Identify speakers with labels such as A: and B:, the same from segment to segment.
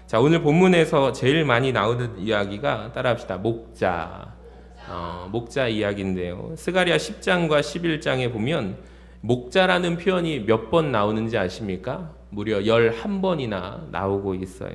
A: 자, 오늘 본문에서 제일 많이 나오는 이야기가 따라합시다. 목자 이야기인데요. 스가랴 10장과 11장에 보면 목자라는 표현이 몇 번 나오는지 아십니까? 무려 11번이나 나오고 있어요.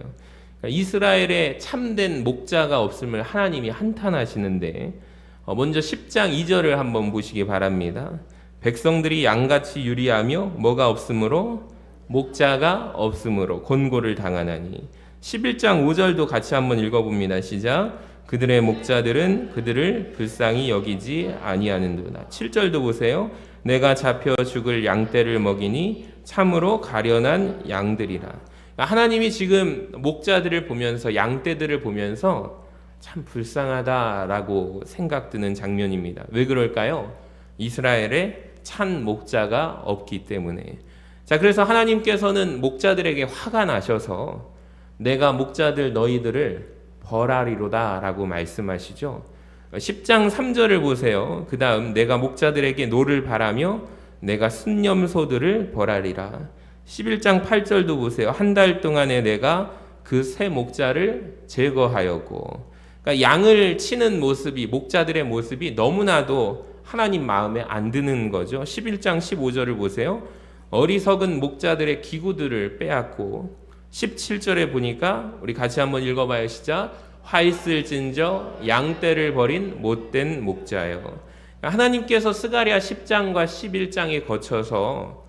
A: 그러니까 이스라엘에 참된 목자가 없음을 하나님이 한탄하시는데, 먼저 10장 2절을 한번 보시기 바랍니다. 백성들이 양같이 유리하며 뭐가 없으므로? 목자가 없으므로 곤고를 당하나니. 11장 5절도 같이 한번 읽어봅니다. 시작. 그들의 목자들은 그들을 불쌍히 여기지 아니하는도다. 7절도 보세요. 내가 잡혀 죽을 양떼를 먹이니 참으로 가련한 양들이라. 하나님이 지금 목자들을 보면서, 양떼들을 보면서 참 불쌍하다라고 생각드는 장면입니다. 왜 그럴까요? 이스라엘에 찬 목자가 없기 때문에. 자, 그래서 하나님께서는 목자들에게 화가 나셔서 내가 목자들 너희들을 벌하리로다 라고 말씀하시죠. 10장 3절을 보세요. 그 다음 내가 목자들에게 노를 바라며 내가 순념소들을 벌하리라. 11장 8절도 보세요. 한 달 동안에 내가 그 새 목자를 제거하였고. 그러니까 양을 치는 모습이, 목자들의 모습이 너무나도 하나님 마음에 안 드는 거죠. 11장 15절을 보세요. 어리석은 목자들의 기구들을 빼앗고. 17절에 보니까 우리 같이 한번 읽어봐요. 시작. 화 있을진저 양떼를 버린 못된 목자요. 하나님께서 스가랴 10장과 11장에 거쳐서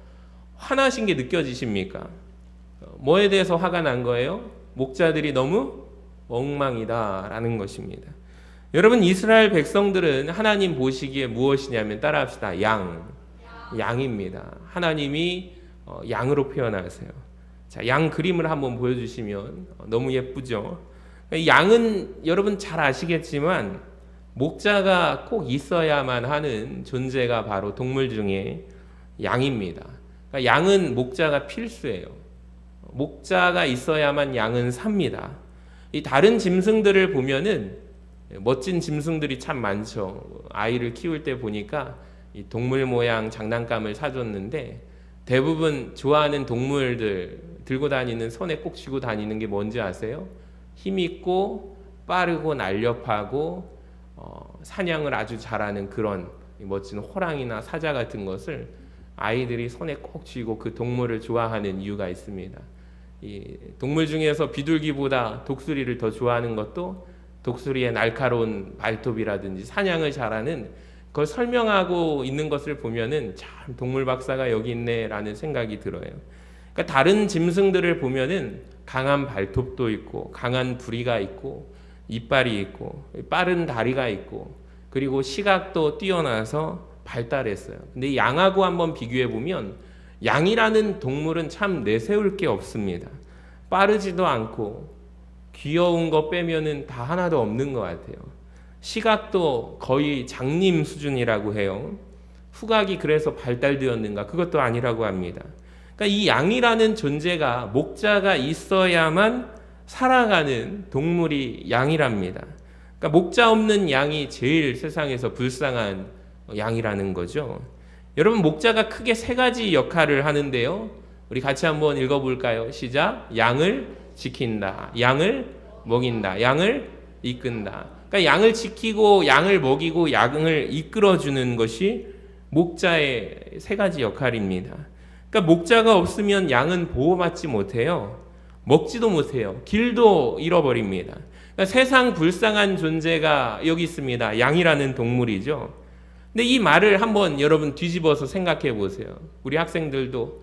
A: 화나신 게 느껴지십니까? 뭐에 대해서 화가 난 거예요? 목자들이 너무 엉망이다라는 것입니다. 여러분, 이스라엘 백성들은 하나님 보시기에 무엇이냐면 따라합시다. 양입니다. 하나님이 양으로 표현하세요. 자, 양 그림을 한번 보여주시면 너무 예쁘죠? 양은 여러분 잘 아시겠지만 목자가 꼭 있어야만 하는 존재가 바로 동물 중에 양입니다. 그러니까 양은 목자가 필수예요. 목자가 있어야만 양은 삽니다. 이 다른 짐승들을 보면은 멋진 짐승들이 참 많죠. 아이를 키울 때 보니까 이 동물 모양 장난감을 사줬는데 대부분 좋아하는 동물들 들고 다니는, 손에 꼭 쥐고 다니는 게 뭔지 아세요? 힘있고 빠르고 날렵하고 사냥을 아주 잘하는 그런 멋진 호랑이나 사자 같은 것을 아이들이 손에 꼭 쥐고 그 동물을 좋아하는 이유가 있습니다. 이 동물 중에서 비둘기보다 독수리를 더 좋아하는 것도 독수리의 날카로운 발톱이라든지 사냥을 잘하는, 그걸 설명하고 있는 것을 보면은 참 동물 박사가 여기 있네라는 생각이 들어요. 그러니까 다른 짐승들을 보면은 강한 발톱도 있고 강한 부리가 있고 이빨이 있고 빠른 다리가 있고 그리고 시각도 뛰어나서 발달했어요. 근데 양하고 한번 비교해 보면 양이라는 동물은 참 내세울 게 없습니다. 빠르지도 않고 귀여운 거 빼면은 다 하나도 없는 것 같아요. 시각도 거의 장님 수준이라고 해요. 후각이 그래서 발달되었는가? 그것도 아니라고 합니다. 그러니까 이 양이라는 존재가, 목자가 있어야만 살아가는 동물이 양이랍니다. 그러니까 목자 없는 양이 제일 세상에서 불쌍한 양이라는 거죠. 여러분, 목자가 크게 세 가지 역할을 하는데요. 우리 같이 한번 읽어볼까요? 시작. 양을 지킨다, 양을 먹인다, 양을 이끈다. 그러니까 양을 지키고 양을 먹이고 양을 이끌어주는 것이 목자의 세 가지 역할입니다. 그러니까 목자가 없으면 양은 보호받지 못해요. 먹지도 못해요. 길도 잃어버립니다. 그러니까 세상 불쌍한 존재가 여기 있습니다. 양이라는 동물이죠. 근데 이 말을 한번 여러분 뒤집어서 생각해 보세요. 우리 학생들도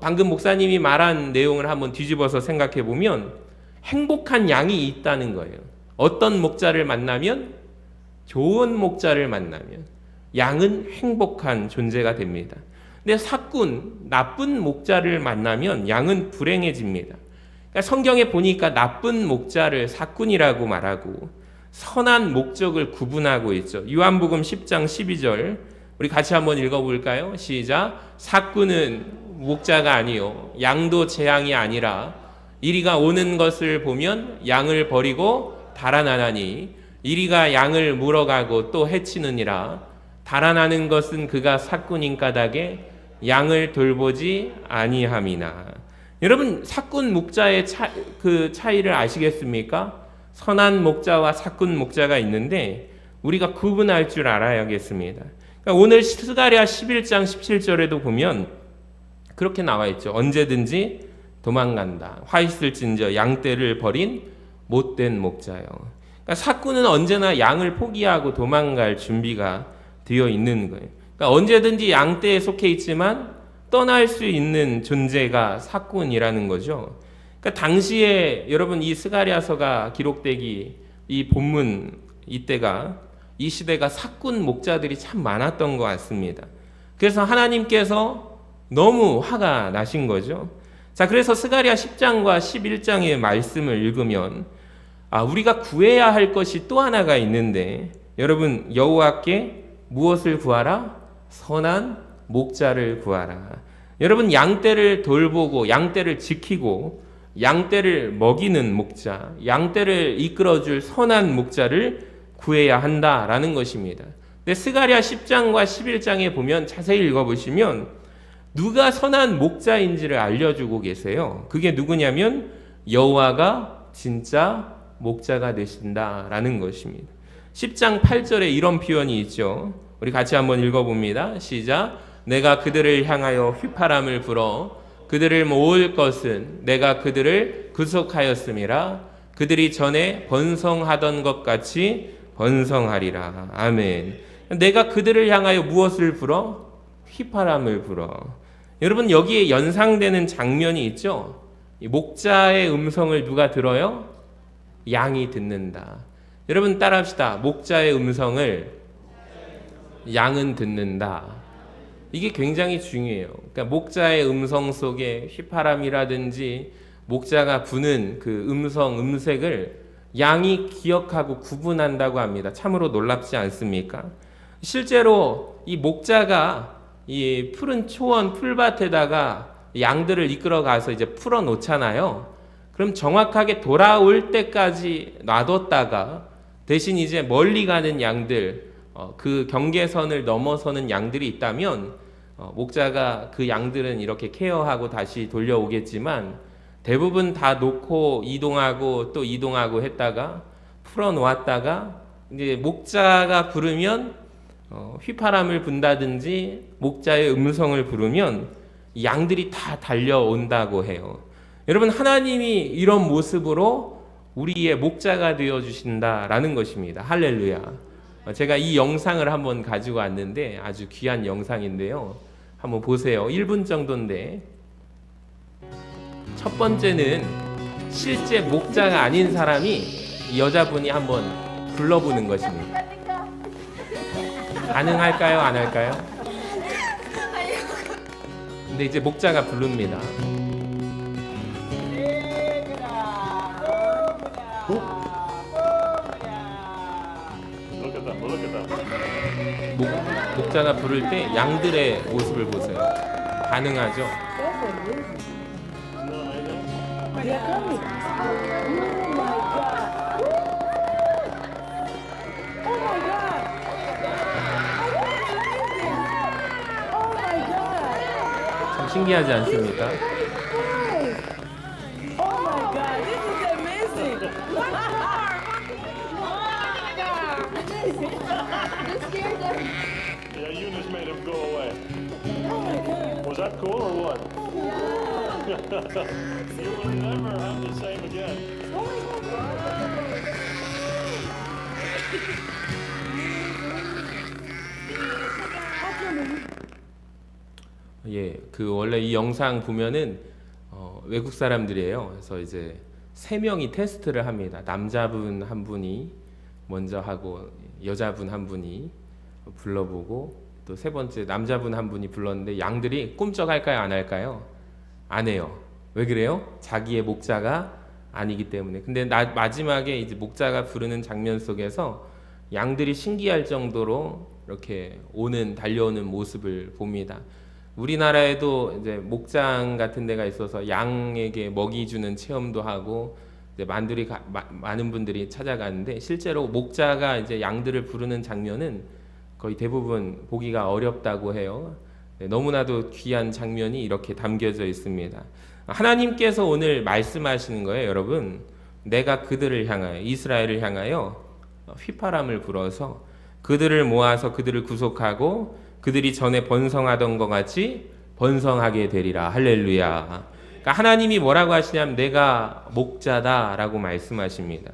A: 방금 목사님이 말한 내용을 한번 뒤집어서 생각해 보면 행복한 양이 있다는 거예요. 어떤 목자를 만나면, 좋은 목자를 만나면 양은 행복한 존재가 됩니다. 근데 사꾼, 나쁜 목자를 만나면 양은 불행해집니다. 그러니까 성경에 보니까 나쁜 목자를 사꾼이라고 말하고 선한 목적을 구분하고 있죠. 요한복음 10장 12절 우리 같이 한번 읽어볼까요? 시작. 사꾼은 목자가 아니요 양도 제 양이 아니라 이리가 오는 것을 보면 양을 버리고 달아나나니 이리가 양을 물어가고 또 해치느니라. 달아나는 것은 그가 사꾼인 까닭에 양을 돌보지 아니함이나. 여러분 사꾼 목자의 그 차이를 아시겠습니까? 선한 목자와 사꾼 목자가 있는데 우리가 구분할 줄 알아야겠습니다. 그러니까 오늘 스가랴 11장 17절에도 보면 그렇게 나와 있죠. 언제든지 도망간다. 화 있을진저 양떼를 버린 못된 목자요. 그러니까 사꾼은 언제나 양을 포기하고 도망갈 준비가 되어 있는 거예요. 그러니까 언제든지 양떼에 속해 있지만 떠날 수 있는 존재가 사꾼이라는 거죠. 그러니까 당시에 여러분 이 스가랴서가 기록되기 이 본문 이때가 이 시대가 사꾼 목자들이 참 많았던 것 같습니다. 그래서 하나님께서 너무 화가 나신 거죠. 자, 그래서 스가랴 10장과 11장의 말씀을 읽으면 우리가 구해야 할 것이 또 하나가 있는데 여러분 여호와께 무엇을 구하라? 선한 목자를 구하라. 여러분 양떼를 돌보고 양떼를 지키고 양떼를 먹이는 목자, 양떼를 이끌어줄 선한 목자를 구해야 한다라는 것입니다. 근데 스가랴 10장과 11장에 보면 자세히 읽어보시면 누가 선한 목자인지를 알려주고 계세요. 그게 누구냐면 여호와가 진짜 목자가 되신다라는 것입니다. 10장 8절에 이런 표현이 있죠. 우리 같이 한번 읽어봅니다. 시작. 내가 그들을 향하여 휘파람을 불어 그들을 모을 것은 내가 그들을 구속하였음이라. 그들이 전에 번성하던 것 같이 번성하리라. 아멘. 내가 그들을 향하여 무엇을 불어? 휘파람을 불어. 여러분 여기에 연상되는 장면이 있죠. 목자의 음성을 누가 들어요? 양이 듣는다. 여러분 따라합시다. 목자의 음성을 양은 듣는다. 이게 굉장히 중요해요. 그러니까 목자의 음성 속에 휘파람이라든지 목자가 부는 그 음색을 양이 기억하고 구분한다고 합니다. 참으로 놀랍지 않습니까? 실제로 이 목자가 이 푸른 초원 풀밭에다가 양들을 이끌어 가서 이제 풀어 놓잖아요. 그럼 정확하게 돌아올 때까지 놔뒀다가 대신 이제 멀리 가는 양들, 그 경계선을 넘어서는 양들이 있다면 목자가 그 양들은 이렇게 케어하고 다시 돌려오겠지만 대부분 다 놓고 이동하고 또 이동하고 했다가 풀어 놓았다가 이제 목자가 부르면 휘파람을 분다든지 목자의 음성을 부르면 양들이 다 달려온다고 해요. 여러분 하나님이 이런 모습으로 우리의 목자가 되어 주신다라는 것입니다. 할렐루야. 제가 이 영상을 한번 가지고 왔는데 아주 귀한 영상인데요. 한번 보세요. 1분 정도인데 첫 번째는 실제 목자가 아닌 사람이 이 여자분이 한번 불러보는 것입니다. 가능할까요? 안 할까요? 근데 이제 목자가 부릅니다. 목자가 부를 때 양들의 모습을 보세요. 가능하죠? 참 신기하지 않습니까?
B: Yeah, Eunice made him go away. Was that cool or what? You will never have the same again.
A: 예, 그 원래 이 영상 보면은 외국 사람들이에요. 그래서 이제 3명이 테스트를 합니다. 남자분 한 분이 먼저 하고 여자분 한 분이 불러보고 또 세 번째 남자분 한 분이 불렀는데 양들이 꿈쩍할까요? 안 할까요? 안 해요. 왜 그래요? 자기의 목자가 아니기 때문에. 근데 마지막에 이제 목자가 부르는 장면 속에서 양들이 신기할 정도로 이렇게 달려오는 모습을 봅니다. 우리나라에도 이제 목장 같은 데가 있어서 양에게 먹이 주는 체험도 하고 이제 많은 분들이 찾아가는데 실제로 목자가 이제 양들을 부르는 장면은 거의 대부분 보기가 어렵다고 해요. 네, 너무나도 귀한 장면이 이렇게 담겨져 있습니다. 하나님께서 오늘 말씀하시는 거예요, 여러분. 내가 그들을 향하여, 이스라엘을 향하여 휘파람을 불어서 그들을 모아서 그들을 구속하고 그들이 전에 번성하던 것 같이 번성하게 되리라. 할렐루야. 그러니까 하나님이 뭐라고 하시냐면 내가 목자다라고 말씀하십니다.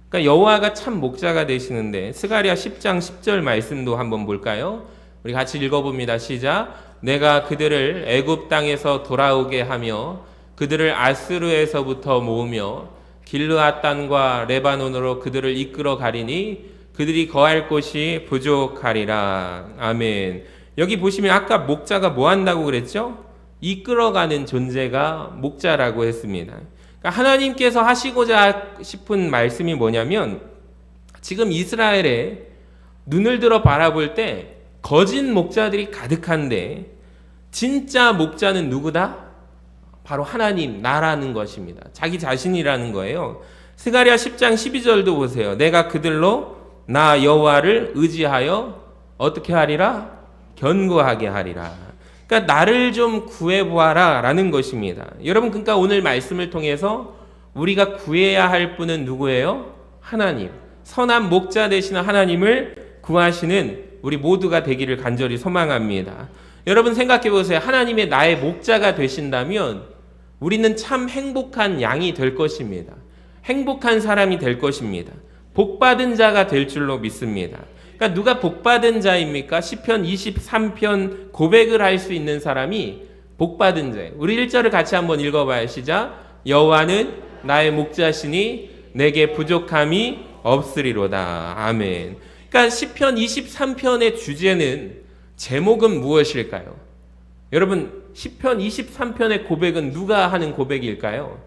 A: 그러니까 여호와가 참 목자가 되시는데 스가랴 10장 10절 말씀도 한번 볼까요? 우리 같이 읽어봅니다. 시작. 내가 그들을 애굽 땅에서 돌아오게 하며 그들을 아스르에서부터 모으며 길르앗 땅과 레바논으로 그들을 이끌어 가리니 그들이 거할 곳이 부족하리라. 아멘. 여기 보시면 아까 목자가 뭐 한다고 그랬죠? 이끌어가는 존재가 목자라고 했습니다. 그러니까 하나님께서 하시고자 싶은 말씀이 뭐냐면 지금 이스라엘에 눈을 들어 바라볼 때 거짓 목자들이 가득한데 진짜 목자는 누구다? 바로 하나님, 나라는 것입니다. 자기 자신이라는 거예요. 스가랴 10장 12절도 보세요. 내가 그들로 나 여호와를 의지하여 어떻게 하리라? 견고하게 하리라. 그러니까 나를 좀 구해보아라 라는 것입니다. 여러분, 그러니까 오늘 말씀을 통해서 우리가 구해야 할 분은 누구예요? 하나님. 선한 목자 되시는 하나님을 구하시는 우리 모두가 되기를 간절히 소망합니다. 여러분 생각해 보세요. 하나님의 나의 목자가 되신다면 우리는 참 행복한 양이 될 것입니다. 행복한 사람이 될 것입니다. 복받은 자가 될 줄로 믿습니다. 그러니까 누가 복받은 자입니까? 시편 23편 고백을 할 수 있는 사람이 복받은 자예요. 우리 1절을 같이 한번 읽어봐요. 시작. 여호와는 나의 목자시니 내게 부족함이 없으리로다. 아멘. 그러니까 시편 23편의 주제는 제목은 무엇일까요? 여러분 시편 23편의 고백은 누가 하는 고백일까요?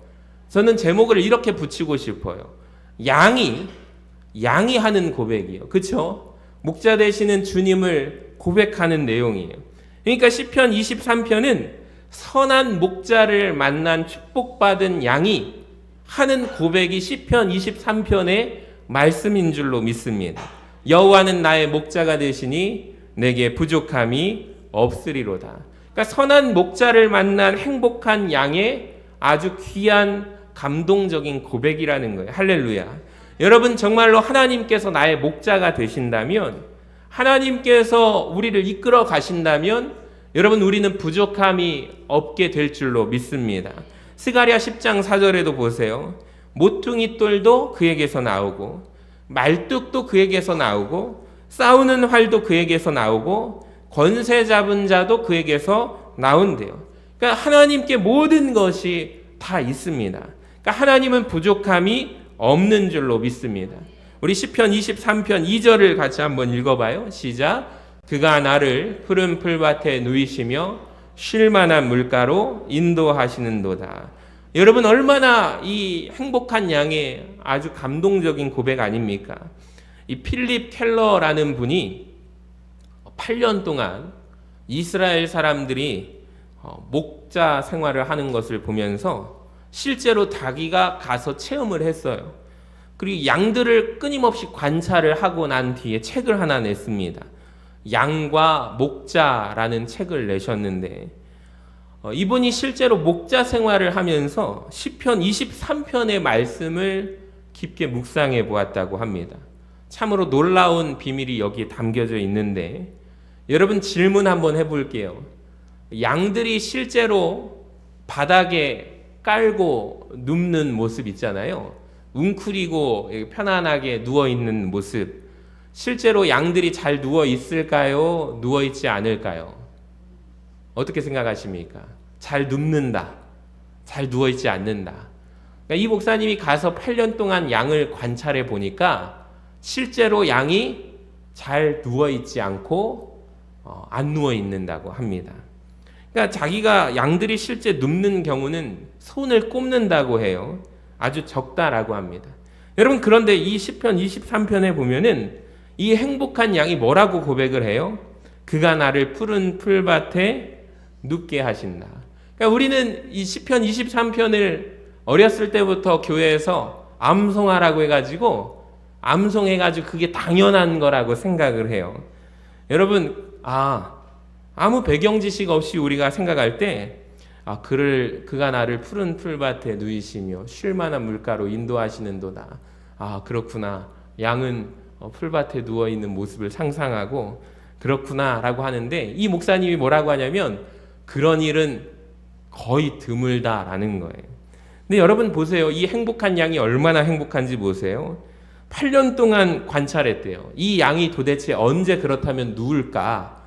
A: 저는 제목을 이렇게 붙이고 싶어요. 양이 하는 고백이에요. 그렇죠? 목자 되시는 주님을 고백하는 내용이에요. 그러니까 시편 23편은 선한 목자를 만난 축복받은 양이 하는 고백이 시편 23편의 말씀인 줄로 믿습니다. 여호와는 나의 목자가 되시니 내게 부족함이 없으리로다. 그러니까 선한 목자를 만난 행복한 양의 아주 귀한 감동적인 고백이라는 거예요. 할렐루야. 여러분 정말로 하나님께서 나의 목자가 되신다면, 하나님께서 우리를 이끌어 가신다면 여러분 우리는 부족함이 없게 될 줄로 믿습니다. 스가랴 10장 4절에도 보세요. 모퉁이 돌도 그에게서 나오고 말뚝도 그에게서 나오고 싸우는 활도 그에게서 나오고 권세 잡은 자도 그에게서 나온대요. 그러니까 하나님께 모든 것이 다 있습니다. 그러니까 하나님은 부족함이 없는 줄로 믿습니다. 우리 시편 23편 2절을 같이 한번 읽어봐요. 시작. 그가 나를 푸른 풀밭에 누이시며 쉴 만한 물가로 인도하시는도다. 여러분 얼마나 이 행복한 양의 아주 감동적인 고백 아닙니까? 이 필립 켈러라는 분이 8년 동안 이스라엘 사람들이 목자 생활을 하는 것을 보면서 실제로 자기가 가서 체험을 했어요. 그리고 양들을 끊임없이 관찰을 하고 난 뒤에 책을 하나 냈습니다. 양과 목자라는 책을 내셨는데 이분이 실제로 목자 생활을 하면서 시편 23편의 말씀을 깊게 묵상해 보았다고 합니다. 참으로 놀라운 비밀이 여기에 담겨져 있는데 여러분 질문 한번 해볼게요. 양들이 실제로 바닥에 깔고 눕는 모습 있잖아요. 웅크리고 편안하게 누워있는 모습. 실제로 양들이 잘 누워있을까요? 누워있지 않을까요? 어떻게 생각하십니까? 잘 눕는다. 잘 누워있지 않는다. 그러니까 이 목사님이 가서 8년 동안 양을 관찰해 보니까 실제로 양이 잘 누워있지 않고 안 누워있는다고 합니다. 그러니까 자기가 양들이 실제 눕는 경우는 손을 꼽는다고 해요. 아주 적다라고 합니다. 여러분 그런데 이 시편 23편에 보면은 이 행복한 양이 뭐라고 고백을 해요? 그가 나를 푸른 풀밭에 눕게 하신다. 그러니까 우리는 이 시편 23편을 어렸을 때부터 교회에서 암송하라고 해가지고 암송해가지고 그게 당연한 거라고 생각을 해요. 여러분 아무 배경 지식 없이 우리가 생각할 때 그가 나를 푸른 풀밭에 누이시며 쉴 만한 물가로 인도하시는도다. 그렇구나. 양은 풀밭에 누워 있는 모습을 상상하고 그렇구나라고 하는데, 이 목사님이 뭐라고 하냐면 그런 일은 거의 드물다라는 거예요. 근데 여러분 보세요. 이 행복한 양이 얼마나 행복한지 보세요. 8년 동안 관찰했대요. 이 양이 도대체 언제 그렇다면 누울까?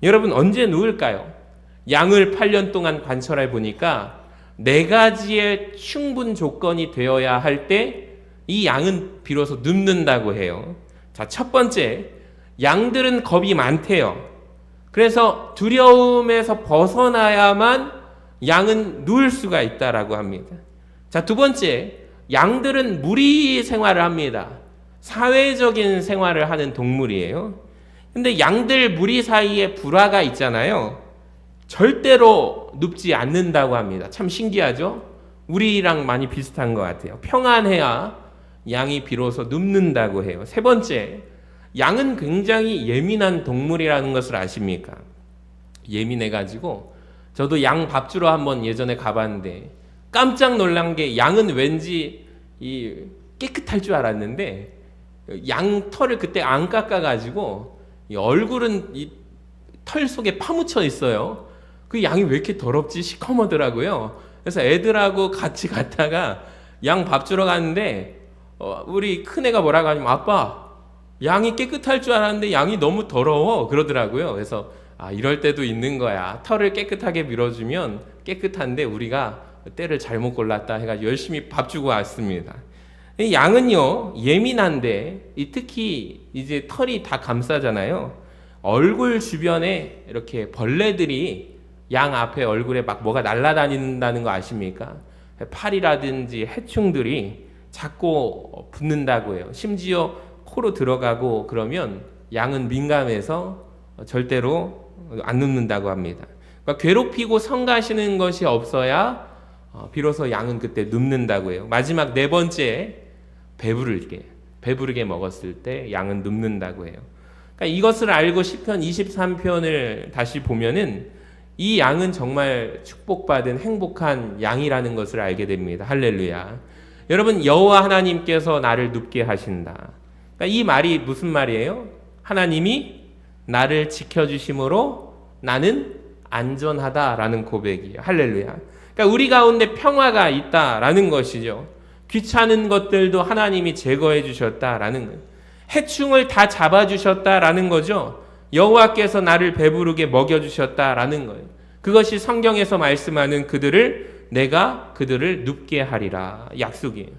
A: 여러분 언제 누울까요? 양을 8년 동안 관찰해 보니까 4가지의 충분 조건이 되어야 할 때 이 양은 비로소 눕는다고 해요. 자, 첫 번째, 양들은 겁이 많대요. 그래서 두려움에서 벗어나야만 양은 누울 수가 있다라고 합니다. 자, 두 번째, 양들은 무리 생활을 합니다. 사회적인 생활을 하는 동물이에요. 근데 양들 무리 사이에 불화가 있잖아요. 절대로 눕지 않는다고 합니다. 참 신기하죠? 우리랑 많이 비슷한 것 같아요. 평안해야 양이 비로소 눕는다고 해요. 세 번째, 양은 굉장히 예민한 동물이라는 것을 아십니까? 예민해가지고 저도 양 밥 주러 한번 예전에 가봤는데 깜짝 놀란 게, 양은 왠지 깨끗할 줄 알았는데 양 털을 그때 안 깎아가지고 얼굴은 이 털 속에 파묻혀 있어요. 그 양이 왜 이렇게 더럽지? 시커머더라고요. 그래서 애들하고 같이 갔다가 양 밥 주러 갔는데 우리 큰애가 뭐라고 하냐면, 아빠, 양이 깨끗할 줄 알았는데 양이 너무 더러워 그러더라고요. 그래서 이럴 때도 있는 거야. 털을 깨끗하게 밀어주면 깨끗한데 우리가 때를 잘못 골랐다 해가지고 열심히 밥 주고 왔습니다. 양은요 예민한데 특히 이제 털이 다 감싸잖아요. 얼굴 주변에 이렇게 벌레들이 양 앞에 얼굴에 막 뭐가 날아다닌다는 거 아십니까? 파리라든지 해충들이 자꾸 붙는다고 해요. 심지어 코로 들어가고 그러면 양은 민감해서 절대로 안 눕는다고 합니다. 그러니까 괴롭히고 성가시는 것이 없어야 비로소 양은 그때 눕는다고 해요. 마지막 네 번째, 배부르게 먹었을 때 양은 눕는다고 해요. 그러니까 이것을 알고 시편 23편을 다시 보면은 이 양은 정말 축복받은 행복한 양이라는 것을 알게 됩니다. 할렐루야. 여러분, 여호와 하나님께서 나를 눕게 하신다. 그러니까 이 말이 무슨 말이에요? 하나님이 나를 지켜주심으로 나는 안전하다라는 고백이에요. 할렐루야. 그러니까 우리 가운데 평화가 있다라는 것이죠. 귀찮은 것들도 하나님이 제거해 주셨다라는 거예요. 해충을 다 잡아주셨다라는 거죠. 여호와께서 나를 배부르게 먹여주셨다라는 거예요. 그것이 성경에서 말씀하는 내가 그들을 눕게 하리라 약속이에요.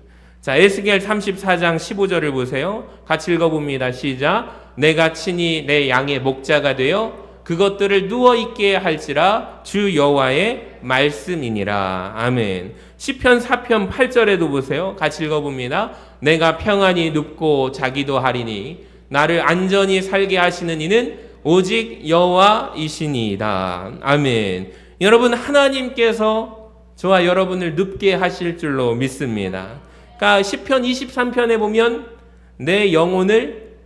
A: 자, 에스겔 34장 15절을 보세요. 같이 읽어봅니다. 시작. 내가 친히 내 양의 목자가 되어 그것들을 누워있게 할지라 주 여호와의 말씀이니라. 아멘. 시편 4편 8절에도 보세요. 같이 읽어봅니다. 내가 평안히 눕고 자기도 하리니 나를 안전히 살게 하시는 이는 오직 여호와이시니이다. 아멘. 여러분, 하나님께서 저와 여러분을 눕게 하실 줄로 믿습니다. 그러니까 시편 23편에 보면 내 영혼을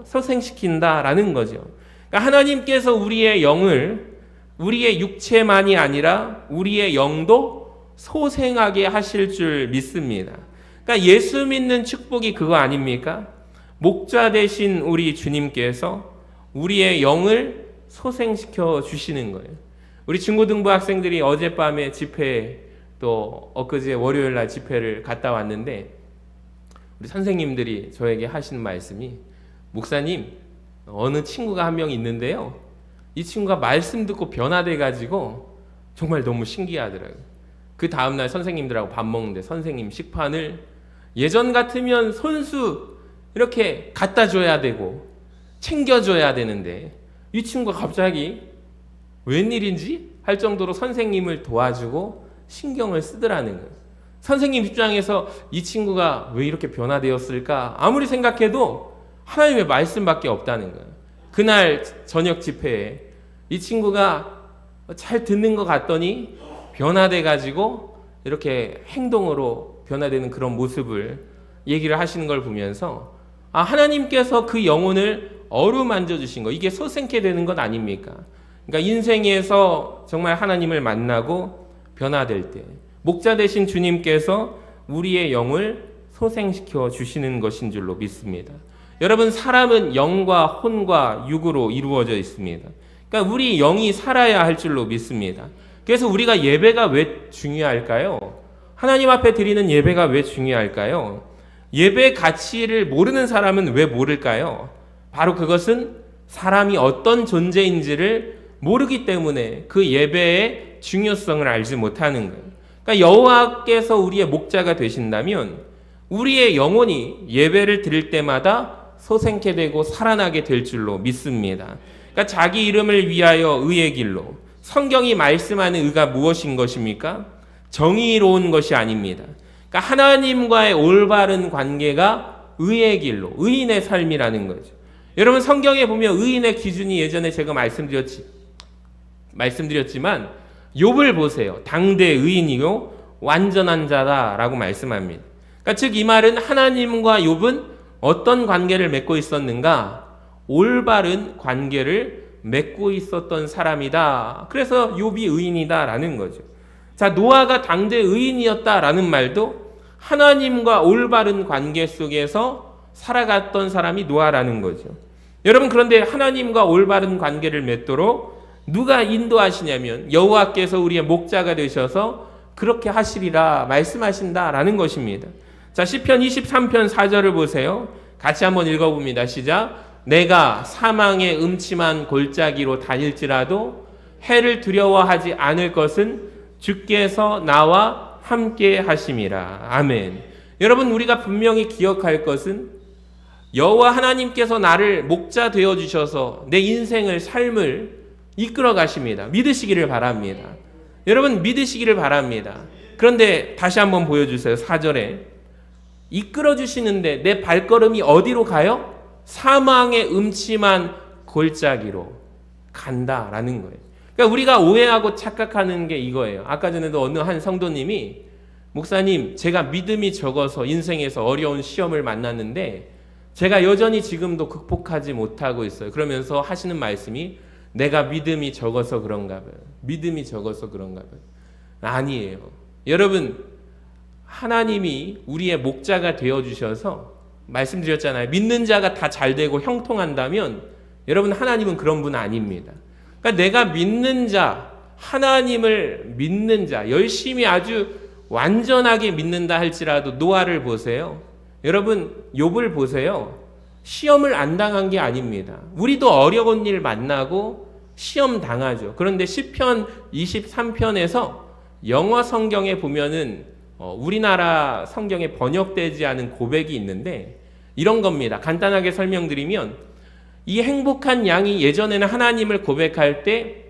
A: 소생시킨다라는 거죠. 그러니까 하나님께서 우리의 영을, 우리의 육체만이 아니라 우리의 영도 소생하게 하실 줄 믿습니다. 그러니까 예수 믿는 축복이 그거 아닙니까? 목자 되신 우리 주님께서 우리의 영을 소생시켜 주시는 거예요. 우리 중고등부 학생들이 어젯밤에 집회, 또 엊그제 월요일 날 집회를 갔다 왔는데 우리 선생님들이 저에게 하신 말씀이, 목사님, 어느 친구가 한 명 있는데요, 이 친구가 말씀 듣고 변화돼 가지고 정말 너무 신기하더라고요. 그 다음날 선생님들하고 밥 먹는데 선생님 식판을 예전 같으면 손수 이렇게 갖다 줘야 되고 챙겨줘야 되는데 이 친구가 갑자기 웬일인지 할 정도로 선생님을 도와주고 신경을 쓰더라는 거예요. 선생님 입장에서 이 친구가 왜 이렇게 변화되었을까 아무리 생각해도 하나님의 말씀밖에 없다는 거예요. 그날 저녁 집회에 이 친구가 잘 듣는 것 같더니 변화돼 가지고 이렇게 행동으로 변화되는 그런 모습을 얘기를 하시는 걸 보면서 하나님께서 그 영혼을 어루만져 주신 거, 이게 소생케 되는 것 아닙니까? 그러니까 인생에서 정말 하나님을 만나고 변화될 때 목자 되신 주님께서 우리의 영을 소생시켜 주시는 것인 줄로 믿습니다. 여러분, 사람은 영과 혼과 육으로 이루어져 있습니다. 그러니까 우리 영이 살아야 할 줄로 믿습니다. 그래서 우리가 예배가 왜 중요할까요? 하나님 앞에 드리는 예배가 왜 중요할까요? 예배 가치를 모르는 사람은 왜 모를까요? 바로 그것은 사람이 어떤 존재인지를 모르기 때문에 그 예배의 중요성을 알지 못하는 거예요. 그러니까 여호와께서 우리의 목자가 되신다면 우리의 영혼이 예배를 드릴 때마다 소생케 되고 살아나게 될 줄로 믿습니다. 그러니까 자기 이름을 위하여 의의 길로, 성경이 말씀하는 의가 무엇인 것입니까? 정의로운 것이 아닙니다. 그러니까 하나님과의 올바른 관계가 의의 길로, 의인의 삶이라는 거죠. 여러분, 성경에 보면 의인의 기준이 예전에 제가 말씀드렸지만 욥을 보세요. 당대 의인이요 완전한 자다라고 말씀합니다. 그러니까 즉 이 말은 하나님과 욥은 어떤 관계를 맺고 있었는가? 올바른 관계를 맺고 있었던 사람이다. 그래서 욥이 의인이다라는 거죠. 자, 노아가 당대 의인이었다라는 말도 하나님과 올바른 관계 속에서 살아갔던 사람이 노아라는 거죠. 여러분, 그런데 하나님과 올바른 관계를 맺도록 누가 인도하시냐면 여호와께서 우리의 목자가 되셔서 그렇게 하시리라 말씀하신다라는 것입니다. 자, 시편 23편 4절을 보세요. 같이 한번 읽어봅니다. 시작. 내가 사망의 음침한 골짜기로 다닐지라도 해를 두려워하지 않을 것은 주께서 나와 함께 하심이라. 아멘. 여러분, 우리가 분명히 기억할 것은 여호와 하나님께서 나를 목자 되어 주셔서 내 인생을, 삶을 이끌어 가십니다. 믿으시기를 바랍니다. 여러분, 믿으시기를 바랍니다. 그런데 다시 한번 보여주세요. 4절에 이끌어 주시는데 내 발걸음이 어디로 가요? 사망의 음침한 골짜기로 간다라는 거예요. 그러니까 우리가 오해하고 착각하는 게 이거예요. 아까 전에도 어느 한 성도님이 목사님, 제가 믿음이 적어서 인생에서 어려운 시험을 만났는데 제가 여전히 지금도 극복하지 못하고 있어요. 그러면서 하시는 말씀이 내가 믿음이 적어서 그런가 봐요. 믿음이 적어서 그런가 봐요. 아니에요. 여러분, 하나님이 우리의 목자가 되어주셔서 말씀드렸잖아요. 믿는 자가 다 잘되고 형통한다면 여러분, 하나님은 그런 분 아닙니다. 그러니까 내가 믿는 자, 하나님을 믿는 자, 열심히 아주 완전하게 믿는다 할지라도 노아를 보세요. 여러분, 욥을 보세요. 시험을 안 당한 게 아닙니다. 우리도 어려운 일 만나고 시험 당하죠. 그런데 시편 23편에서 영어 성경에 보면은 우리나라 성경에 번역되지 않은 고백이 있는데 이런 겁니다. 간단하게 설명드리면 이 행복한 양이 예전에는 하나님을 고백할 때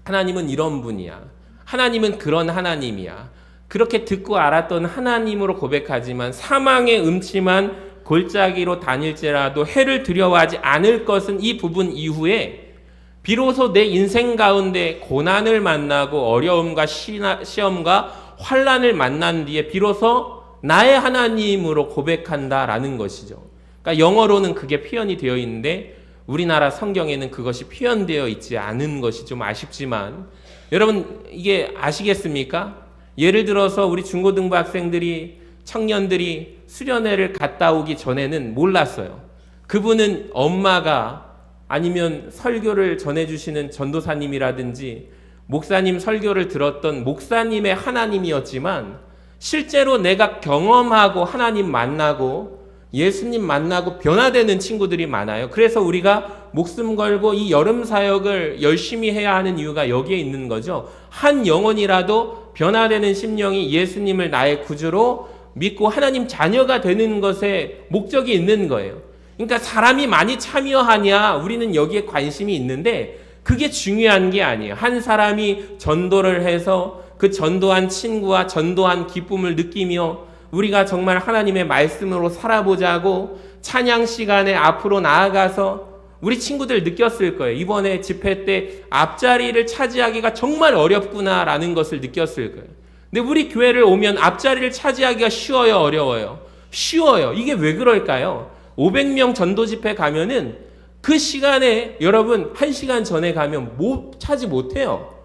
A: 하나님은 이런 분이야. 하나님은 그런 하나님이야. 그렇게 듣고 알았던 하나님으로 고백하지만 사망의 음침한 골짜기로 다닐지라도 해를 두려워하지 않을 것은 이 부분 이후에 비로소 내 인생 가운데 고난을 만나고 어려움과 시험과 환난을 만난 뒤에 비로소 나의 하나님으로 고백한다라는 것이죠. 그러니까 영어로는 그게 표현이 되어 있는데 우리나라 성경에는 그것이 표현되어 있지 않은 것이 좀 아쉽지만 여러분, 이게 아시겠습니까? 예를 들어서 우리 중고등부 학생들이, 청년들이 수련회를 갔다 오기 전에는 몰랐어요. 그분은 엄마가 아니면 설교를 전해주시는 전도사님이라든지 목사님 설교를 들었던 목사님의 하나님이었지만 실제로 내가 경험하고 하나님 만나고 예수님 만나고 변화되는 친구들이 많아요. 그래서 우리가 목숨 걸고 이 여름 사역을 열심히 해야 하는 이유가 여기에 있는 거죠. 한 영혼이라도 변화되는 심령이 예수님을 나의 구주로 믿고 하나님 자녀가 되는 것에 목적이 있는 거예요. 그러니까 사람이 많이 참여하냐, 우리는 여기에 관심이 있는데 그게 중요한 게 아니에요. 한 사람이 전도를 해서 그 전도한 친구와 전도한 기쁨을 느끼며 우리가 정말 하나님의 말씀으로 살아보자고 찬양 시간에 앞으로 나아가서 우리 친구들 느꼈을 거예요. 이번에 집회 때 앞자리를 차지하기가 정말 어렵구나라는 것을 느꼈을 거예요. 근데 우리 교회를 오면 앞자리를 차지하기가 쉬워요, 어려워요? 쉬워요. 이게 왜 그럴까요? 500명 전도 집회 가면은 그 시간에 여러분 1시간 전에 가면 차지 못해요.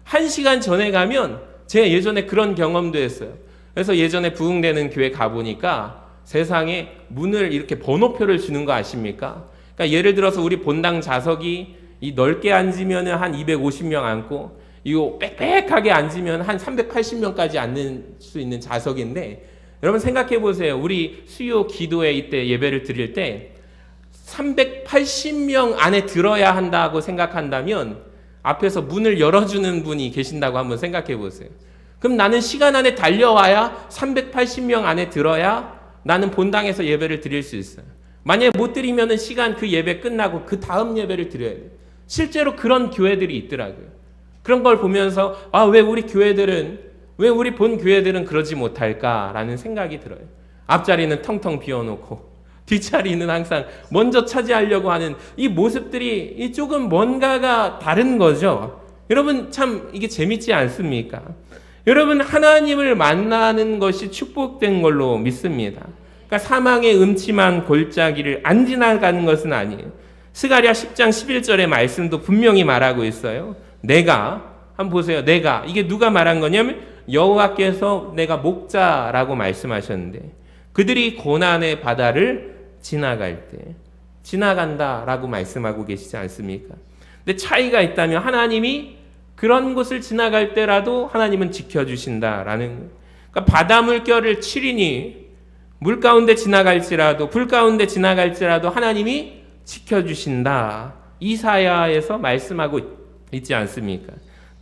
A: 1시간 전에 가면 제가 예전에 그런 경험도 했어요. 그래서 예전에 부흥되는 교회 가보니까 세상에 문을 이렇게 번호표를 주는 거 아십니까? 그러니까 예를 들어서 우리 본당 좌석이 이 넓게 앉으면 한 250명 앉고 이거 빽빽하게 앉으면 한 380명까지 앉을 수 있는 좌석인데 여러분 생각해 보세요. 우리 수요 기도회 이때 예배를 드릴 때 380명 안에 들어야 한다고 생각한다면 앞에서 문을 열어주는 분이 계신다고 한번 생각해 보세요. 그럼 나는 시간 안에 달려와야 380명 안에 들어야 나는 본당에서 예배를 드릴 수 있어요. 만약에 못 드리면 시간 그 예배 끝나고 그 다음 예배를 드려야 돼요. 실제로 그런 교회들이 있더라고요. 그런 걸 보면서 왜 우리 본 교회들은 그러지 못할까라는 생각이 들어요. 앞자리는 텅텅 비워놓고 뒷자리는 항상 먼저 차지하려고 하는 이 모습들이 조금 뭔가가 다른 거죠. 여러분 참 이게 재밌지 않습니까? 여러분 하나님을 만나는 것이 축복된 걸로 믿습니다. 그러니까 사망의 음침한 골짜기를 안 지나가는 것은 아니에요. 스가랴 10장 11절의 말씀도 분명히 말하고 있어요. 내가 한번 보세요. 내가 이게 누가 말한 거냐면 여호와께서 내가 목자라고 말씀하셨는데 그들이 고난의 바다를 지나갈 때 지나간다라고 말씀하고 계시지 않습니까? 근데 차이가 있다면 하나님이 그런 곳을 지나갈 때라도 하나님은 지켜주신다라는 거예요. 그러니까 바다 물결을 치리니 물 가운데 지나갈지라도 불 가운데 지나갈지라도 하나님이 지켜주신다. 이사야에서 말씀하고 있지 않습니까?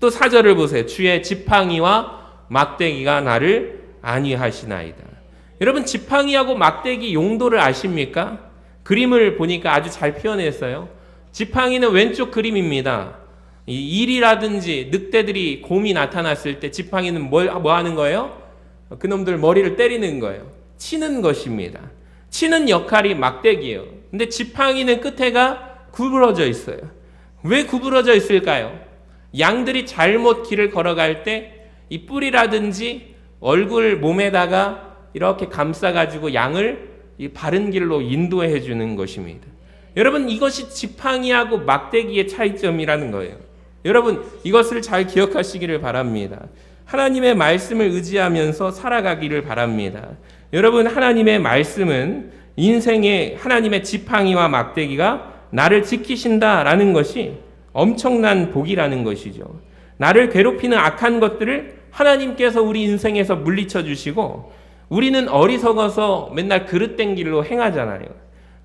A: 또 4절을 보세요. 주의 지팡이와 막대기가 나를 안위하시나이다. 여러분 지팡이하고 막대기 용도를 아십니까? 그림을 보니까 아주 잘 표현했어요. 지팡이는 왼쪽 그림입니다. 이 일이라든지 늑대들이 곰이 나타났을 때 지팡이는 뭐 하는 거예요? 그놈들 머리를 때리는 거예요. 치는 것입니다. 치는 역할이 막대기예요. 근데 지팡이는 끝에가 구부러져 있어요. 왜 구부러져 있을까요? 양들이 잘못 길을 걸어갈 때 이 뿔이라든지 얼굴 몸에다가 이렇게 감싸가지고 양을 이 바른 길로 인도해 주는 것입니다. 여러분 이것이 지팡이하고 막대기의 차이점이라는 거예요. 여러분 이것을 잘 기억하시기를 바랍니다. 하나님의 말씀을 의지하면서 살아가기를 바랍니다. 여러분 하나님의 말씀은 인생의 하나님의 지팡이와 막대기가 나를 지키신다라는 것이 엄청난 복이라는 것이죠. 나를 괴롭히는 악한 것들을 하나님께서 우리 인생에서 물리쳐 주시고 우리는 어리석어서 맨날 그릇된 길로 행하잖아요.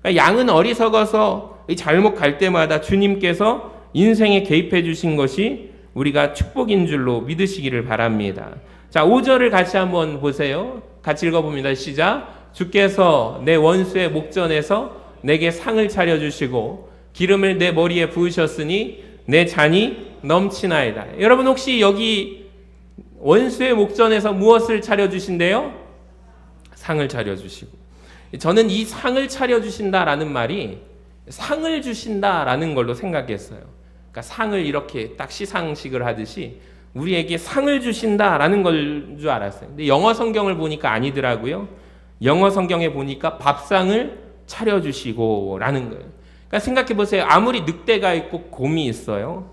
A: 그러니까 양은 어리석어서 잘못 갈 때마다 주님께서 인생에 개입해 주신 것이 우리가 축복인 줄로 믿으시기를 바랍니다. 자, 5절을 같이 한번 보세요. 같이 읽어봅니다. 시작. 주께서 내 원수의 목전에서 내게 상을 차려주시고 기름을 내 머리에 부으셨으니 내 잔이 넘치나이다. 여러분 혹시 여기 원수의 목전에서 무엇을 차려주신대요? 상을 차려주시고. 저는 이 상을 차려주신다라는 말이 상을 주신다라는 걸로 생각했어요. 그러니까 상을 이렇게 딱 시상식을 하듯이 우리에게 상을 주신다라는 걸 줄 알았어요. 근데 영어 성경을 보니까 아니더라고요. 영어 성경에 보니까 밥상을 차려주시고 라는 거예요. 그러니까 생각해 보세요. 아무리 늑대가 있고 곰이 있어요.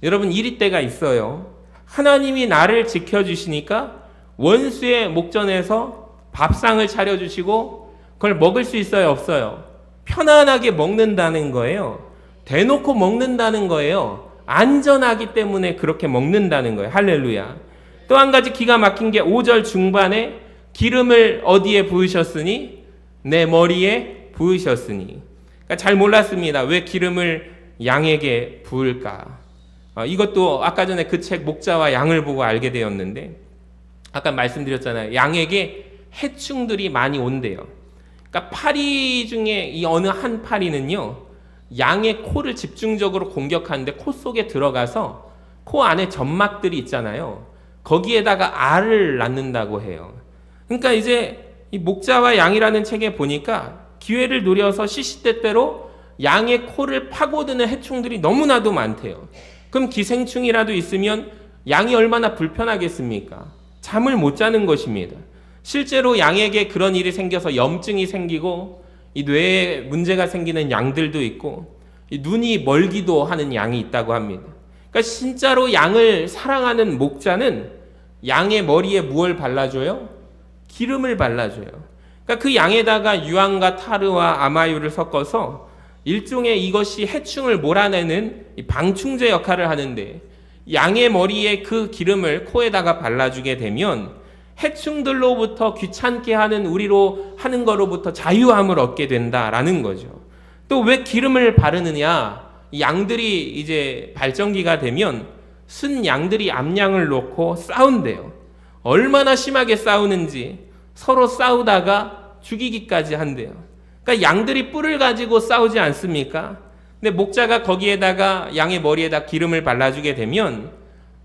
A: 여러분 이리떼가 있어요. 하나님이 나를 지켜주시니까 원수의 목전에서 밥상을 차려주시고 그걸 먹을 수 있어요? 없어요? 편안하게 먹는다는 거예요. 대놓고 먹는다는 거예요. 안전하기 때문에 그렇게 먹는다는 거예요. 할렐루야. 또 한 가지 기가 막힌 게 5절 중반에 기름을 어디에 부으셨으니? 내 머리에 부으셨으니. 그러니까 잘 몰랐습니다. 왜 기름을 양에게 부을까? 이것도 아까 전에 그 책 목자와 양을 보고 알게 되었는데 아까 말씀드렸잖아요. 양에게 해충들이 많이 온대요. 그러니까 파리 중에 이 어느 한 파리는요. 양의 코를 집중적으로 공격하는데 코 속에 들어가서 코 안에 점막들이 있잖아요. 거기에다가 알을 낳는다고 해요. 그러니까 이제 이 목자와 양이라는 책에 보니까 기회를 노려서 시시때때로 양의 코를 파고드는 해충들이 너무나도 많대요. 그럼 기생충이라도 있으면 양이 얼마나 불편하겠습니까? 잠을 못 자는 것입니다. 실제로 양에게 그런 일이 생겨서 염증이 생기고 이 뇌에 문제가 생기는 양들도 있고 눈이 멀기도 하는 양이 있다고 합니다. 그러니까 진짜로 양을 사랑하는 목자는 양의 머리에 무엇을 발라줘요? 기름을 발라줘요. 그러니까 그 양에다가 유황과 타르와 아마유를 섞어서 일종의 이것이 해충을 몰아내는 방충제 역할을 하는데, 양의 머리에 그 기름을 코에다가 발라주게 되면 해충들로부터 귀찮게 하는 우리로 하는 거로부터 자유함을 얻게 된다라는 거죠. 또 왜 기름을 바르느냐? 양들이 이제 발정기가 되면 순 양들이 암양을 놓고 싸운대요. 얼마나 심하게 싸우는지 서로 싸우다가 죽이기까지 한대요. 그러니까 양들이 뿔을 가지고 싸우지 않습니까? 근데 목자가 거기에다가 양의 머리에다 기름을 발라주게 되면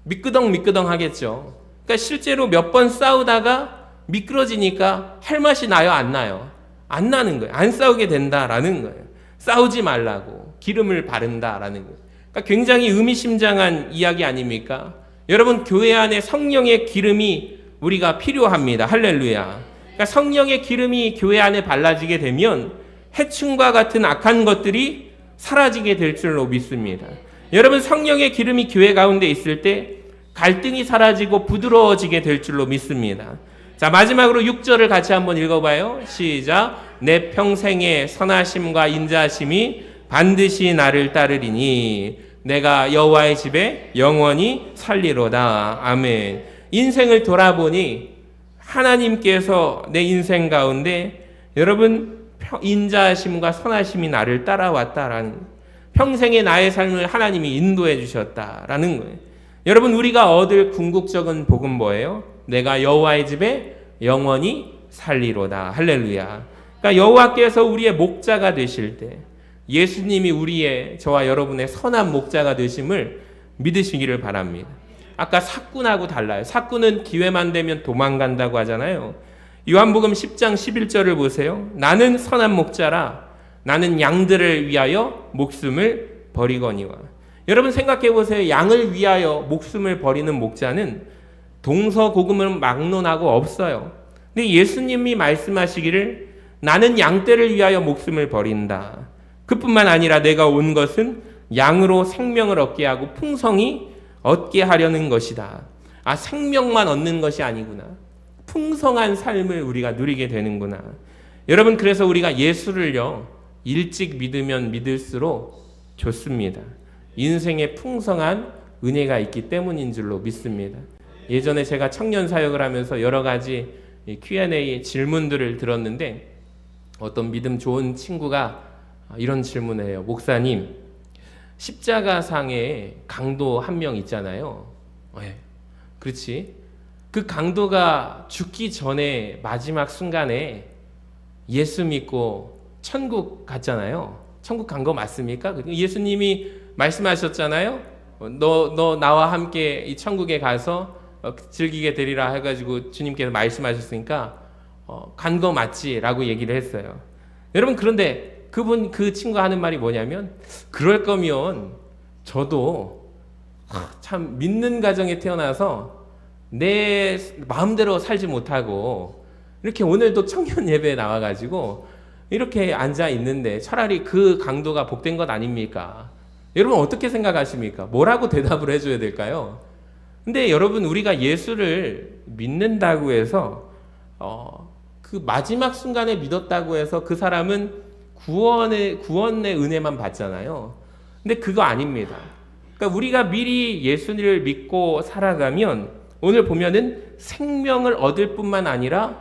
A: 미끄덩 하겠죠. 그러니까 실제로 몇 번 싸우다가 미끄러지니까 할 맛이 나요, 안 나요? 안 나는 거예요. 안 싸우게 된다라는 거예요. 싸우지 말라고 기름을 바른다라는 거예요. 그러니까 굉장히 의미심장한 이야기 아닙니까? 여러분, 교회 안에 성령의 기름이 우리가 필요합니다. 할렐루야. 그러니까 성령의 기름이 교회 안에 발라지게 되면 해충과 같은 악한 것들이 사라지게 될 줄로 믿습니다. 여러분, 성령의 기름이 교회 가운데 있을 때 갈등이 사라지고 부드러워지게 될 줄로 믿습니다. 자, 마지막으로 6절을 같이 한번 읽어봐요. 시작. 내 평생의 선하심과 인자하심이 반드시 나를 따르리니 내가 여호와의 집에 영원히 살리로다. 아멘. 인생을 돌아보니 하나님께서 내 인생 가운데 여러분 인자하심과 선하심이 나를 따라왔다라는, 평생의 나의 삶을 하나님이 인도해 주셨다라는 거예요. 여러분, 우리가 얻을 궁극적인 복은 뭐예요? 내가 여호와의 집에 영원히 살리로다. 할렐루야. 그러니까 여호와께서 우리의 목자가 되실 때 예수님이 우리의, 저와 여러분의 선한 목자가 되심을 믿으시기를 바랍니다. 아까 삭군하고 달라요. 삭군은 기회만 되면 도망간다고 하잖아요. 요한복음 10장 11절을 보세요. 나는 선한 목자라 나는 양들을 위하여 목숨을 버리거니와. 여러분 생각해 보세요. 양을 위하여 목숨을 버리는 목자는 동서고금을 막론하고 없어요. 근데 예수님이 말씀하시기를 나는 양떼를 위하여 목숨을 버린다. 그뿐만 아니라 내가 온 것은 양으로 생명을 얻게 하고 풍성히 얻게 하려는 것이다. 아, 생명만 얻는 것이 아니구나. 풍성한 삶을 우리가 누리게 되는구나. 여러분, 그래서 우리가 예수를요, 일찍 믿으면 믿을수록 좋습니다. 인생에 풍성한 은혜가 있기 때문인 줄로 믿습니다. 예전에 제가 청년 사역을 하면서 여러 가지 Q&A 질문들을 들었는데 어떤 믿음 좋은 친구가 이런 질문을 해요. 목사님, 십자가상에 강도 한 명 있잖아요. 네, 그렇지. 그 강도가 죽기 전에 마지막 순간에 예수 믿고 천국 갔잖아요. 천국 간 거 맞습니까? 예수님이 말씀하셨잖아요. 너 나와 함께 이 천국에 가서 즐기게 되리라 해가지고 주님께서 말씀하셨으니까 간 거 맞지라고 얘기를 했어요. 여러분, 그런데 그 친구가 하는 말이 뭐냐면, 그럴 거면 저도 참 믿는 가정에 태어나서 내 마음대로 살지 못하고 이렇게 오늘도 청년 예배에 나와가지고 이렇게 앉아 있는데 차라리 그 강도가 복된 것 아닙니까? 여러분 어떻게 생각하십니까? 뭐라고 대답을 해줘야 될까요? 근데 여러분, 우리가 예수를 믿는다고 해서 그 마지막 순간에 믿었다고 해서 그 사람은 구원의 은혜만 받잖아요. 근데 그거 아닙니다. 그러니까 우리가 미리 예수를 믿고 살아가면 오늘 보면은 생명을 얻을 뿐만 아니라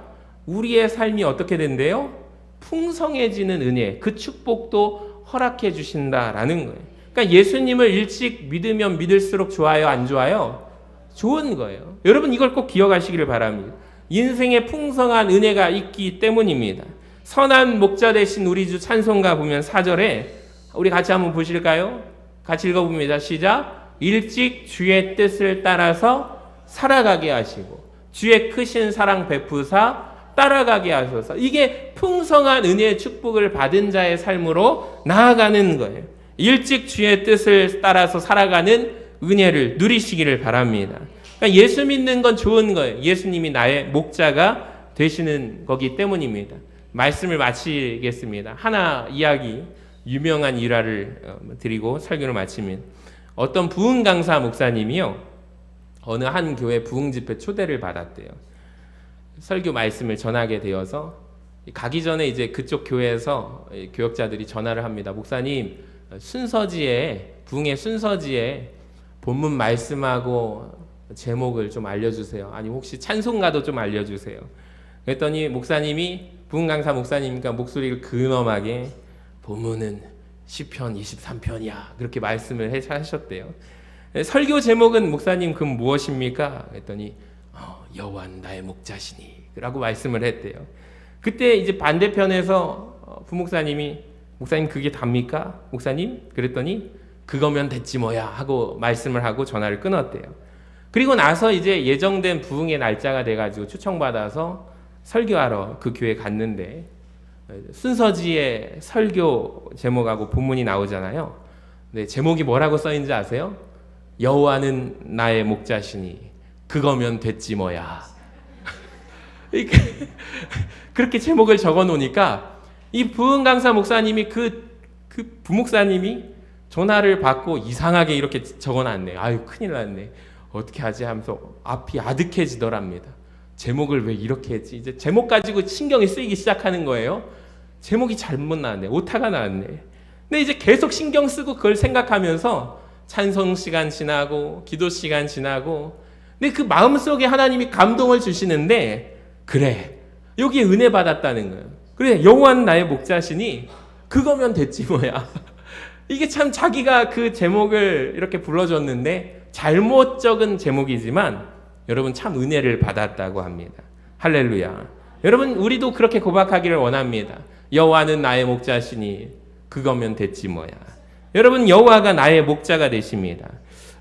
A: 우리의 삶이 어떻게 된대요? 풍성해지는 은혜, 그 축복도 허락해 주신다라는 거예요. 그러니까 예수님을 일찍 믿으면 믿을수록 좋아요, 안 좋아요? 좋은 거예요. 여러분, 이걸 꼭 기억하시기를 바랍니다. 인생에 풍성한 은혜가 있기 때문입니다. 선한 목자 되신 우리 주 찬송가 보면 4절에 우리 같이 한번 보실까요? 같이 읽어봅니다. 시작. 일찍 주의 뜻을 따라서 살아가게 하시고 주의 크신 사랑 베푸사 따라가게 하소서. 이게 풍성한 은혜의 축복을 받은 자의 삶으로 나아가는 거예요. 일찍 주의 뜻을 따라서 살아가는 은혜를 누리시기를 바랍니다. 그러니까 예수 믿는 건 좋은 거예요. 예수님이 나의 목자가 되시는 거기 때문입니다. 말씀을 마치겠습니다. 하나 이야기, 유명한 일화를 드리고 설교를 마치면, 어떤 부흥 강사 목사님이요, 어느 한 교회 부흥 집회 초대를 받았대요. 설교 말씀을 전하게 되어서 가기 전에 이제 그쪽 교회에서 교역자들이 전화를 합니다. 목사님, 순서지에, 부흥의 순서지에 본문 말씀하고 제목을 좀 알려주세요. 아니 혹시 찬송가도 좀 알려주세요. 그랬더니 목사님이, 부흥 강사 목사님이니까 목소리를 근엄하게 본문은 시편 23편이야 그렇게 말씀을 하셨대요. 설교 제목은 목사님 그럼 무엇입니까? 그랬더니 여호와는 나의 목자시니 라고 말씀을 했대요. 그때 이제 반대편에서 부목사님이, 목사님 그게 답니까? 목사님? 그랬더니 그거면 됐지 뭐야 하고 말씀을 하고 전화를 끊었대요. 그리고 나서 이제 예정된 부흥의 날짜가 돼가지고 초청받아서 설교하러 그 교회 갔는데, 순서지에 설교 제목하고 본문이 나오잖아요. 네, 제목이 뭐라고 써있는지 아세요? 여호와는 나의 목자시니 그거면 됐지 뭐야. 그렇게 제목을 적어 놓으니까 이 부흥 강사 목사님이 그 부목사님이 전화를 받고 이상하게 이렇게 적어 놨네. 아유 큰일 났네. 어떻게 하지 하면서 앞이 아득해지더랍니다. 제목을 왜 이렇게 했지? 이제 제목 가지고 신경이 쓰이기 시작하는 거예요. 제목이 잘못 나왔네. 오타가 나왔네. 근데 이제 계속 신경 쓰고 그걸 생각하면서 찬송 시간 지나고 기도 시간 지나고, 근데 그 마음속에 하나님이 감동을 주시는데, 그래 여기에 은혜 받았다는 거예요. 그래 여호와는 나의 목자시니 그거면 됐지 뭐야. 이게 참 자기가 그 제목을 이렇게 불러줬는데 잘못 적은 제목이지만 여러분 참 은혜를 받았다고 합니다. 할렐루야. 여러분 우리도 그렇게 고백하기를 원합니다. 여호와는 나의 목자시니 그거면 됐지 뭐야. 여러분 여호와가 나의 목자가 되십니다.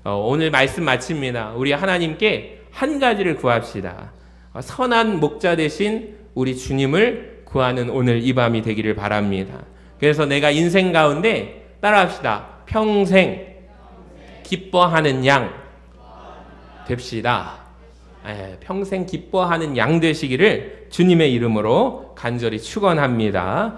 A: 오늘 말씀 마칩니다. 우리 하나님께 한 가지를 구합시다. 선한 목자 되신 우리 주님을 구하는 오늘 이 밤이 되기를 바랍니다. 그래서 내가 인생 가운데 따라합시다. 평생 기뻐하는 양 됩시다. 평생 기뻐하는 양 되시기를 주님의 이름으로 간절히 축원합니다.